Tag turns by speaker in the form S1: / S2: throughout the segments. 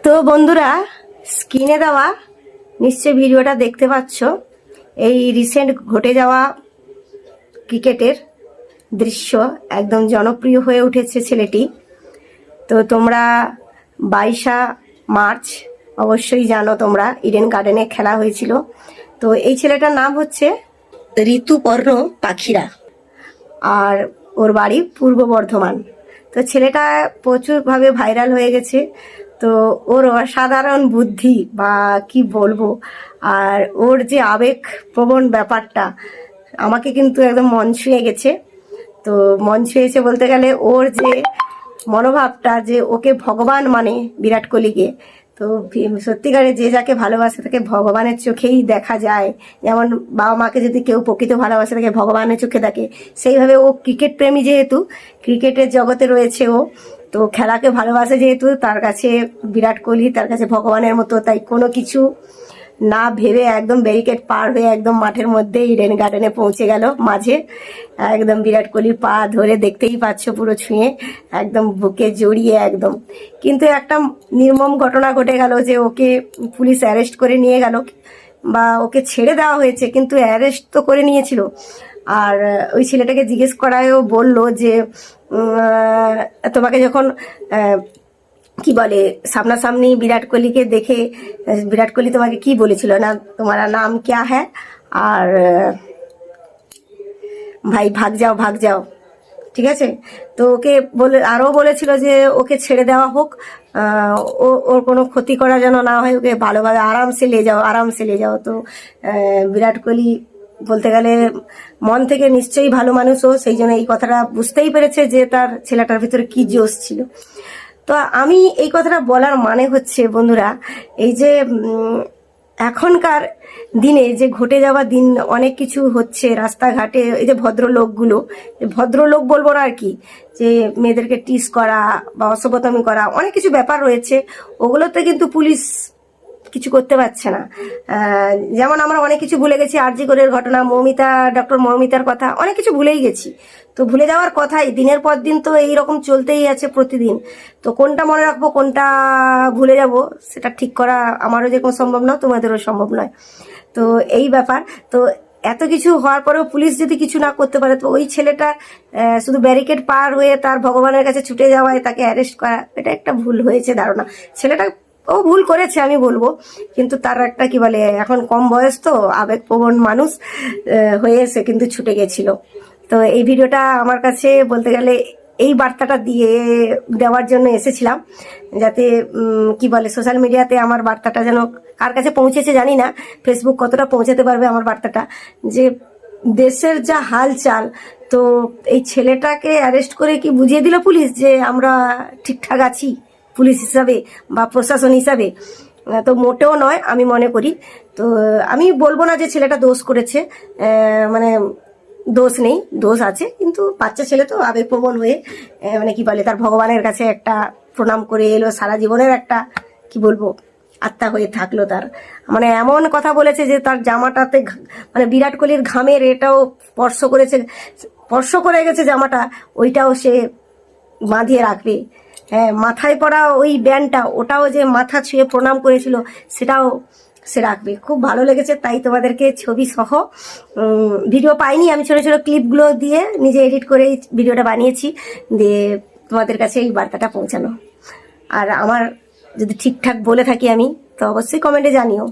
S1: তো বন্ধুরা, স্ক্রিনে দেওয়া নিশ্চয় ভিডিওটা দেখতে পাচ্ছ। এই রিসেন্ট ঘটে যাওয়া ক্রিকেটের দৃশ্য একদম জনপ্রিয় হয়ে উঠেছে ছেলেটি। তো তোমরা 22 মার্চ অবশ্যই জানো, তোমরা ইডেন গার্ডেনে খেলা হয়েছিল। তো এই ছেলেটার নাম হচ্ছে ঋতুপর্ণ পাখিরা, আর ওর বাড়ি পূর্ব বর্ধমান। তো ছেলেটা প্রচুরভাবে ভাইরাল হয়ে গেছে। তো ওর অসাধারণ বুদ্ধি বা কি বলবো, আর ওর যে আবেগ প্রবণ ব্যাপারটা আমাকে কিন্তু একদম মন ছুঁয়ে গেছে। তো মন ছুঁয়েছে বলতে গেলে ওর যে মনোভাবটা, যে ওকে ভগবান মানে বিরাট কোহলিকে। তো সত্যিকারে যে যাকে ভালোবাসে তাকে ভগবানের চোখেই দেখা যায়। যেমন বাবা মাকে যদি কেউ প্রকৃত ভালোবাসে তাকে ভগবানের চোখে দেখে, সেইভাবে ও ক্রিকেট প্রেমী, যেহেতু ক্রিকেটের জগতে রয়েছে ও, তো খেলাকে ভালোবাসে যেহেতু, তার কাছে বিরাট কোহলি তার কাছে ভগবানের মতো। তাই কোনো কিছু না ভেবে একদম ব্যারিকেড পার হয়ে একদম মাঠের মধ্যে ইডেন গার্ডেনে পৌঁছে গেল মাঝে। একদম বিরাট কোহলির পা ধরে, দেখতেই পাচ্ছ পুরো ছুঁয়ে একদম বুকে জড়িয়ে একদম। কিন্তু একটা নির্মম ঘটনা ঘটে গেল যে ওকে পুলিশ অ্যারেস্ট করে নিয়ে গেল, বা ওকে ছেড়ে দেওয়া হয়েছে কিন্তু অ্যারেস্ট তো করে নিয়েছিল। আর ওই ছেলেটাকে জিজ্ঞেস করায়ও বলল যে তোমাকে যখন কি বলে সামনাসামনি বিরাট কোহলিকে দেখে বিরাট কোহলি তোমাকে কি বলেছিল না, তোমার নাম ক্যা হ্যাঁ, আর ভাই ভাগ যাও ভাগ যাও, ঠিক আছে। তো ওকে বলে আরও বলেছিল যে ওকে ছেড়ে দেওয়া হোক, ওর কোনো ক্ষতি করা যেন না হয়, ওকে ভালোভাবে আরামসে নিয়ে যাও, আরামসে নিয়ে যাও। তো বিরাট কোহলি বলতে গেলে মন থেকে নিশ্চয়ই ভালো মানুষও, সেই জন্য এই কথাটা বুঝতেই পেরেছে যে তার ছেলেটার ভিতরে কি জোশ ছিল। তো আমি এই কথাটা বলার মানে হচ্ছে বন্ধুরা, এই যে এখনকার দিনে যে ঘটে যাওয়া দিন অনেক কিছু হচ্ছে রাস্তাঘাটে, এই যে ভদ্রলোকগুলো, ভদ্রলোক বলবো না আর কি, যে মেয়েদেরকে টিস করা বা অসভ্যতামি করা, অনেক কিছু ব্যাপার রয়েছে, ওগুলোতে কিন্তু পুলিশ কিছু করতে পারছে না। যেমন আমরা অনেক কিছু ভুলে গেছি, আরজি করের ঘটনা, ডক্টর মৌমিতার কথা, অনেক কিছু ভুলেই গেছি। তো ভুলে যাওয়ার কথাই, দিনের পর দিন তো এইরকম চলতেই আছে প্রতিদিন। তো কোনটা মনে রাখবো কোনটা ভুলে যাব সেটা ঠিক করা আমারও যেরকম সম্ভব নয়, তোমাদেরও সম্ভব নয়। তো এই ব্যাপার। তো এত কিছু হওয়ার পরেও পুলিশ যদি কিছু না করতে পারে, তো ওই ছেলেটা শুধু ব্যারিকেড পার হয়ে তার ভগবানের কাছে ছুটে যাওয়ায় তাকে অ্যারেস্ট করা, এটা একটা ভুল হয়েছে ধারণা। ছেলেটা ও ভুল করেছে আমি বলবো, কিন্তু তার একটা কি বলে, এখন কম বয়স তো আবেগপ্রবণ মানুষ হয়ে এসে কিন্তু ছুটে গেছিল। তো এই ভিডিওটা আমার কাছে বলতে গেলে এই বার্তাটা দেওয়ার জন্য এসেছিলাম, যাতে কি বলে সোশ্যাল মিডিয়াতে আমার বার্তাটা যেন কার কাছে পৌঁছেছে জানি না, ফেসবুক কতটা পৌঁছাতে পারবে আমার বার্তাটা, যে দেশের যা হালচাল। তো এই ছেলেটাকে অ্যারেস্ট করে কি বুঝিয়ে দিল পুলিশ যে আমরা ঠিকঠাক আছি পুলিশ হিসাবে বা প্রশাসন হিসাবে? তো মোটেও নয় আমি মনে করি। তো আমি বলবো না যে ছেলেটা দোষ করেছে, মানে দোষ নেই, দোষ আছে, কিন্তু বাচ্চা ছেলে তো আবেগপ্রবণ হয়ে মানে কি বলে তার ভগবানের কাছে একটা প্রণাম করে এলো, সারা জীবনের একটা কি বলবো আত্মা হয়ে থাকলো তার। মানে এমন কথা বলেছে যে তার জামাটাতে মানে বিরাট কোহলির ঘামের এটাও স্পর্শ করে গেছে জামাটা, ওইটাও সে বাঁধিয়ে রাখবে। হ্যাঁ, মাথায় পড়া ওই ব্যান্ডটা, ওটাও যে মাথা ছুঁয়ে প্রণাম করেছিল সেটাও সে রাখবে। খুব ভালো লেগেছে, তাই তোমাদেরকে ছবি সহ ভিডিও পাইনি, আমি ছোটো ছোটো ক্লিপগুলো দিয়ে নিজে এডিট করে এই ভিডিওটা বানিয়েছি, দিয়ে তোমাদের কাছে এই বার্তাটা পৌঁছানো। আর আমার যদি ঠিকঠাক বলে থাকি আমি, তো অবশ্যই কমেন্টে জানিও।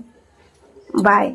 S1: বাই।